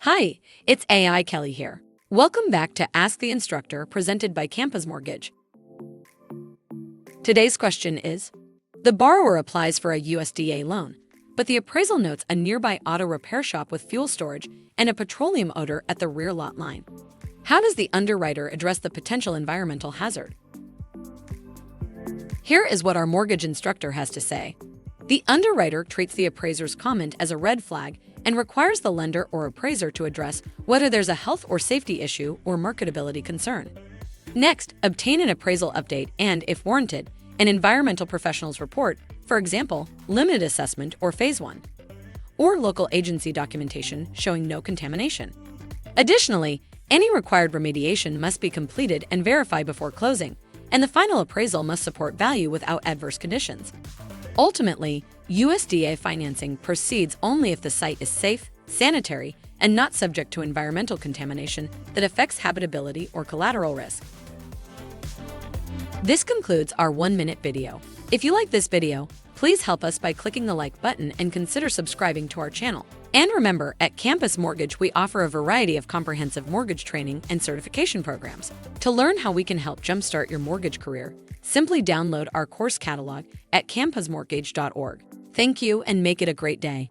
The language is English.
Hi, it's AI Kelly here. Welcome back to Ask the Instructor presented by Campus Mortgage. Today's question is, the borrower applies for a USDA loan, but the appraisal notes a nearby auto repair shop with fuel storage and a petroleum odor at the rear lot line. How does the underwriter address the potential environmental hazard? Here is what our mortgage instructor has to say. The underwriter treats the appraiser's comment as a red flag and requires the lender or appraiser to address whether there's a health or safety issue or marketability concern. Next, obtain an appraisal update and, if warranted, an environmental professional's report, for example, limited assessment or phase 1, or local agency documentation showing no contamination. Additionally, any required remediation must be completed and verified before closing, and the final appraisal must support value without adverse conditions. Ultimately, USDA financing proceeds only if the site is safe, sanitary, and not subject to environmental contamination that affects habitability or collateral risk. This concludes our 1-minute video. If you like this video, please help us by clicking the like button and consider subscribing to our channel. And remember, at Campus Mortgage, we offer a variety of comprehensive mortgage training and certification programs. To learn how we can help jumpstart your mortgage career, simply download our course catalog at campusmortgage.org. Thank you and make it a great day.